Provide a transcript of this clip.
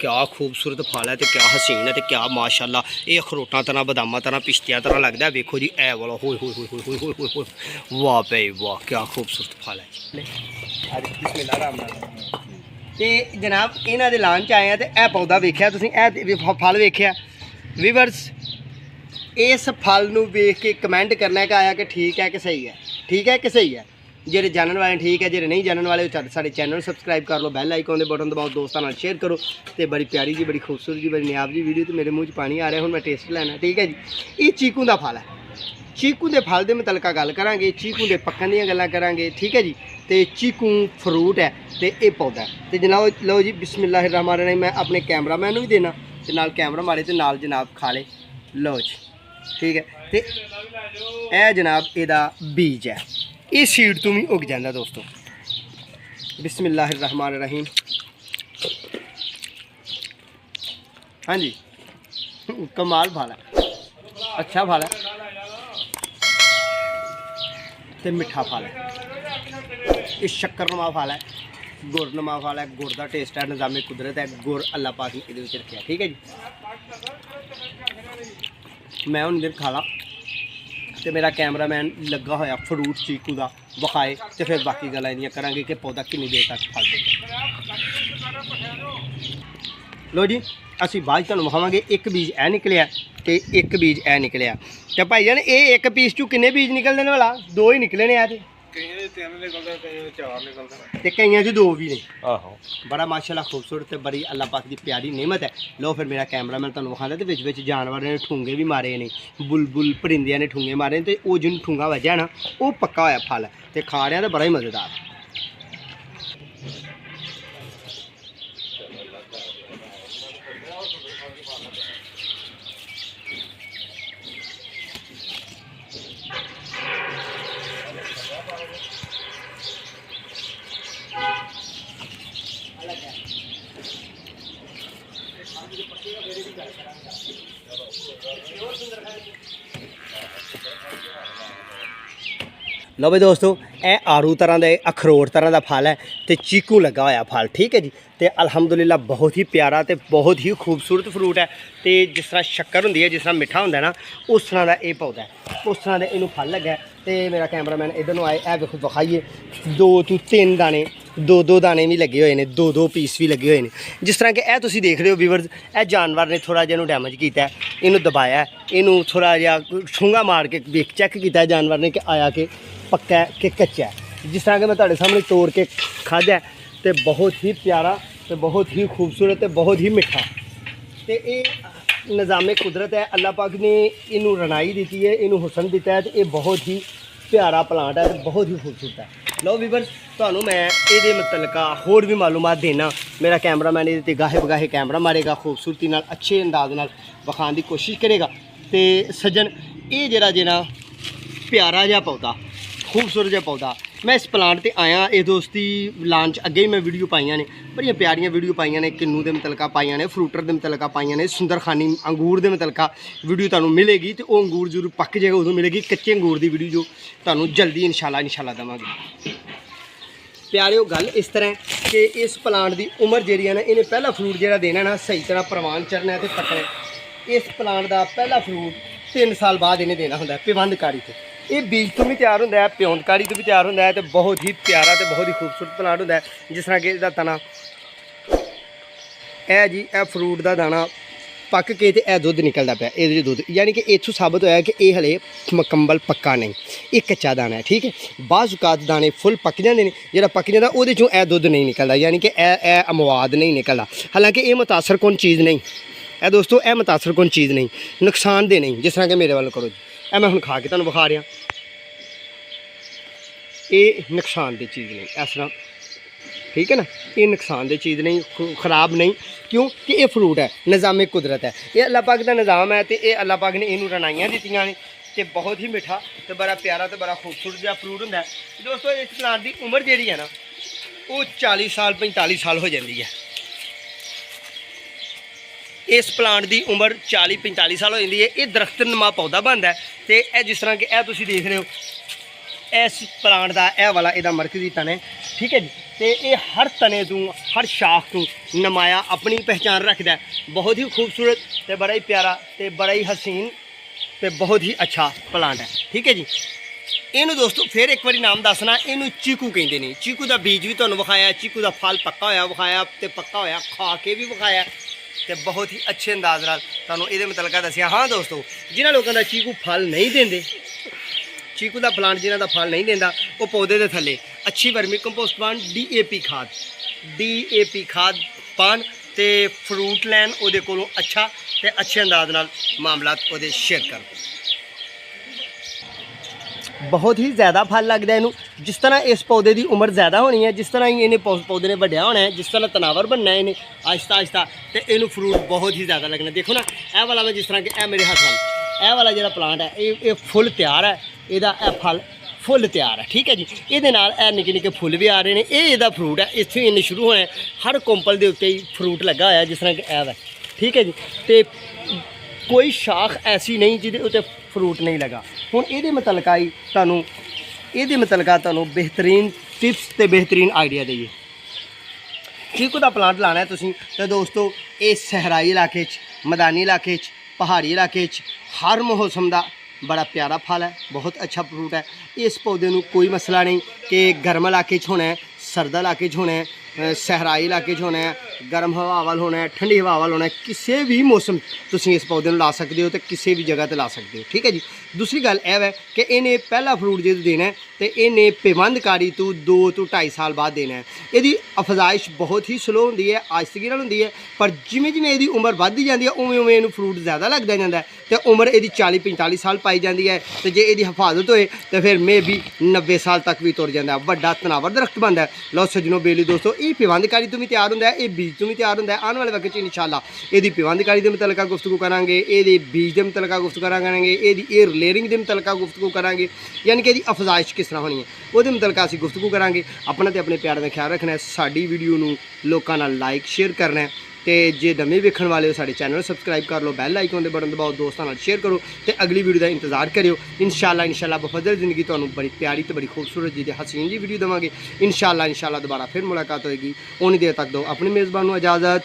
क्या खूबसूरत फल है तो क्या हसीन है तो क्या माशाअल्लाह। ये अखरोटा तरह बदामा तरह पिश्तिया तरह लगता है। वेखो जी ए वाला हो वाह भाई वाह क्या खूबसूरत फल है। तो जनाब इन्हों के लान च आए हैं तो यह पौधा वेख्या तुसीं फल वेख्या वीवर्स। इस फल नूं वेख के कमेंट करना कि आया कि ठीक है कि सही है, ठीक है कि सही है। जेरे जानने वाले ठीक है, जेरे नहीं जानने वाले साढ़े चैनल सब्सक्राइब कर लो, बैल आइकन दे बटन दबाओ, दोस्तों नाल शेयर करो। तो बड़ी प्यारी जी बड़ी खूबसूरत जी बड़ी नायाब जी वीडियो। तो मेरे मूँह च पानी आ रहा, हुण मैं टेस्ट लेना। ठीक है जी, ये चीकू का फल है। चीकू के फल के मुतलक गल करांगे, चीकू के पक्कन दी गल्लां करांगे। ठीक है जी, तो चीकू फ्रूट है तो ये पौधा है। तो जनाब लो जी बिस्मिल्लाहिर्रहमानिर्रहीम। मैं अपने कैमरामैन भी देना तो नाल कैमरा मारे तो नाल जनाब खा ले। लो जी ठीक है। तो यह जनाब इहदा बीज है, ये सीड तो भी उग जाता दोस्तों। बिस्मिल्लाहिर्रहमानिर्रहीम। हाँ जी कमाल फल है, अच्छा फल है तो मिठा फल है। ये शक्करनुमा फल है, गुरनुमा फल है। गुड़ का टेस्ट है, निज़ामे कुदरत है। गुड़ अल्लाह पाक ने ये रखा। ठीक है जी, मैं हूँ इधर खा ला तो मेरा कैमरामैन लगा होया फ्रूट चीकू का विखाए तो फिर बाकी गल्लां इहदियां करांगे कि पौधा कितनी देर तक फल देगा। लो जी असी बाद तुहानूं विखावांगे। एक बीज ए निकलिया तो एक बीज ए निकलिया। तो भाई जान ये एक पीस चू किन्ने बीज निकलने वाला? दो ही निकले ने। कई दो भी ने। आहो बड़ा माशाल्लाह खूबसूरत तो बड़ी अल्लाह पाक की प्यारी नेमत है। लो फिर मेरा कैमरामैन तुहानूं विखांदा तो विच जानवर ने ठूंगे भी मारे ने, बुलबुल परिंदियां ने ठूंगे मारे तो वो जिन्होंने ठूंगा वजह ना वो पक्का होया फल तो खा रहा तो बड़ा ही मज़ेदार। लो भाई दोस्तों यह आड़ू तरह का अखरोट तरह का फल है तो चीकू लगा होया फल। ठीक है जी, तो अल्हम्दुलिल्लाह बहुत ही प्यारा तो बहुत ही खूबसूरत फ्रूट है। तो जिस तरह शक्कर होंदी है, जिस तरह मिठा होंदा है ना, उस तरह का ये पौधा है, उस तरह का इनू फल लगा। तो मेरा कैमरामैन इधर आए ए देखो विखाइए 2 तो 3 दाने, 2 दाने भी लगे हुए हैं, 2 पीस भी लगे हुए हैं। जिस तरह कि तुम देख रहे हो व्यूअर्स, यह जानवर ने थोड़ा जिहा डैमेज किया, इनू दबाया, इनू थोड़ा जिहा छूंगा मार के चैक किया जानवर ने कि आया कि पक्का है कि कच्चा है। जिस तरह कि मैं तुहाडे सामने तोड़ के खाधा तो बहुत ही प्यारा तो बहुत ही खूबसूरत तो बहुत ही मिठा। तो ये निज़ामे कुदरत है, अल्लाह पाक ने इनू रनाई दी है, इनू हुसन दिता है। तो ये बहुत ही प्यारा प्लांट है, बहुत ही खूबसूरत है। लो व्यूअर्स तुहानूं मैं ये मुतलक होर भी मालूमात देना। मेरा कैमरामैन ये गाहे बगाहे कैमरा मारेगा, खूबसूरती नाल अच्छे अंदाज नाल विखाने की कोशिश करेगा। तो सज्जन ये जरा प्यारा जिहा पौधा खूबसूरत जिहा पौधा मैं इस प्लांट पर आया। ये दोस्ती लांच अगे भी मैं वीडियो पाइया ने, बड़िया प्यारियां वीडियो पाइया ने, किन्नू के मुतलका पाइया ने, फ्रूटर के मुतलका पाइया ने, सुंदरखानी अंगूर के मुतलका वीडियो तुहानूं मिलेगी। तो वो अंगूर जरूर पक जाएगा उदों मिलेगी। कच्चे अंगूर की वीडियो जो तुहानूं जल्दी इंशाल्लाह देवांगे। प्यारिओ गल इस तरह कि इस प्लांट की उम्र जी है ना, इन्हें पहला फ्रूट जो देना ना सही तरह प्रवान चढ़ना है तो पकना। इस प्लांट का पहला फ्रूट 3 साल बाद इन्हें देना होंगे पिवंदकारी से। ये बीज तो भी तैयार होंदा है, प्योंदकारी तो भी तैयार होंदा है। तो बहुत ही प्यारा तो बहुत ही खूबसूरत प्लांट होंदा है। जिस तरह कि इसका तना है जी, यह फ्रूट का दाना पक के तो यह दुध निकलता पाया, ये दुध यानी कि इत्थों साबित होया कि ये हले मुकम्मल पक्का नहीं, ये कच्चा दाना है। ठीक है, बाज़ दाने फुल पक जाते हैं, जो पक जाता वो यह दुध नहीं निकलता, यानी कि यह अमवाद नहीं निकलता। हालांकि ये मुतासर कौन चीज़ नहीं है दोस्तों, यह मुतासर कौन चीज़ नहीं, नुकसानदेह नहीं। जिस तरह कि मेरे वाल करो जी, मैं हुण खा के तुहानूं विखा रहा, ये नुकसानदेह चीज़ नहीं इस तरह। ठीक है ना, ये नुकसानदेह चीज़ नहीं, ख़राब नहीं। क्यों कि ये फ्रूट है, निज़ामे कुदरत है, ये अल्लाह पाक का निज़ाम है। तो ये अल्लाह पाक ने इनू रनाइयाँ दित्तियां ने तो बहुत ही मिठा तो बड़ा प्यारा तो बड़ा खूबसूरत जिहा फ्रूट होंदा है। दोस्तों इस प्लांट की उम्र जी है ना वो 40 साल 45 साल हो जाती है। इस प्लांट की उम्र 40-45 साल हो जाती है। ये दरख्त नुमा पौधा बनता है। तो यह जिस तरह कि यह तुसीं देख रहे हो, इस प्लांट का यह वाला इहदा मरकज़ी तन है। ठीक है जी। तो ये हर तने तू हर शाख तू नमाया अपनी पहचान रखता है। बहुत ही खूबसूरत तो बड़ा ही प्यारा तो बड़ा ही हसीन तो बहुत ही अच्छा प्लांट है, ठीक है जी। इनू दोस्तों फिर एक बार नाम दसना, इनू चीकू कहते हैं। चीकू का बीज भी तुहानूं विखाया, चीकू का फल पक्का होया विखाया तो पक्का होया खा के भी विखाया तो बहुत ही अच्छे अंदाज नाल तुहानूं इहदे मुतलका दसिया। हाँ दोस्तों, जिन्हां लोगों का चीकू फल नहीं देंदे, चीकू का प्लांट जिन्हां दा फल नहीं देंदा, वो पौधे के थले अच्छी वर्मी कंपोस्ट पान, DAP खाद पान तो फ्रूट लैन उहदे कोलों अच्छा तो अच्छे अंदाज नाल मामला उहदे शेयर कर। बहुत ही ज़्यादा फल लगता है इनू। जिस तरह इस पौधे की उम्र ज़्यादा होनी है, जिस तरह ही इन्हें पौधे ने बढ़िया होना है, जिस तरह तनावर बनना है इन्हें आहिस्ता आहिस्ता, तो इनू फ्रूट बहुत ही ज़्यादा लगना। देखो ना, यह वाला मैं जिस तरह कि मेरे हाथ वाल यह वाला जो प्लांट है ये फुल तैयार है, यदा फल फुल तैयार है, ठीक है जी। ये निक्के निक्के फुल भी आ रहे हैं, ये यदा फ्रूट है, इतों इन्हें शुरू होना है। हर कुंपल के उत्ते ही फ्रूट लगा हुआ जिस तरह कि है, ठीक है जी। तो कोई शाख ऐसी नहीं जिहदे उत्ते फ्रूट नहीं लगा। हुण इहदे मुतलका ही तुहानूं बेहतरीन टिप्स ते बेहतरीन आइडिया देइए। चीकू का प्लांट लाना है तुसीं तो दोस्तों, ये सहराई इलाके मैदानी इलाके पहाड़ी इलाके हर मौसम का बड़ा प्यारा फल है, बहुत अच्छा फ्रूट है। इस पौधे में कोई मसला नहीं कि गर्म इलाके होना है, सर्द इलाके होना है, सहराई इलाके होना है, गर्म हवा वाल होना है, ठंडी हवा वाल होना है, किसी भी मौसम तुसीं इस पौधे ला सकते हो तो किसी भी जगह पर ला सकते हो, ठीक है जी। दूसरी गल यह है कि इन्हें पहला फ्रूट जो देना है तो इन्हें पेवंदकारी तो 2 to 2.5 साल बाद देना है। यदी अफजाइश बहुत ही स्लो होंगी है, आहिस्दगी नाल होंदी है, पर जिमें जिमें यदी उम्र बढ़ती जाती है उमें उमें इनू फ्रूट ज़्यादा लगता जाता है तो उम्र यदी 40-45 साल पाई जाती है। तो जे यदी हिफाजत होए तो फिर मे भी 90 साल तक भी तुर जाता है, वड्डा तनावर दरख्त बनता है। लो सज्जनों बेली दोस्तों, ये पेवंदकारी तो भी तैयार होंदा है, ये बीज तो भी तैयार होंदा है। आने वाले वक्त इंशाअल्लाह यदी पेवंदकारी के मुतलका गुफ्तगू करांगे, ये बीज के मुतलका गुफ्तगू करांगे, ये लेयरिंग के मुतलका गुफ्तगू करांगे, यानी कि यदी अफजाइश किस तरह होनी है वो मुतलका असीं गुफ्तगू करांगे। अपना तो अपने प्यार का ख्याल रखना है, साडी वीडियो नूं लोकां नाल लाइक शेयर करना है, तो जे नवे वेखण वाले हो साडे चैनल सबसक्राइब कर लो, बैल आइकन दे बटन दबाओ, दोस्तों नाल शेयर करो तो अगली वीडियो का इंतजार करियो। इंशाअल्लाह बफजल जिंदगी तुहानूं बड़ी प्यारी तो बड़ी खूबसूरत जी हसीन जी वीडियो देवांगे। इंशाअल्लाह दोबारा फिर मुलाकात होएगी। उन्नी देर तक दो अपनी मेज़बान नूं इजाज़त।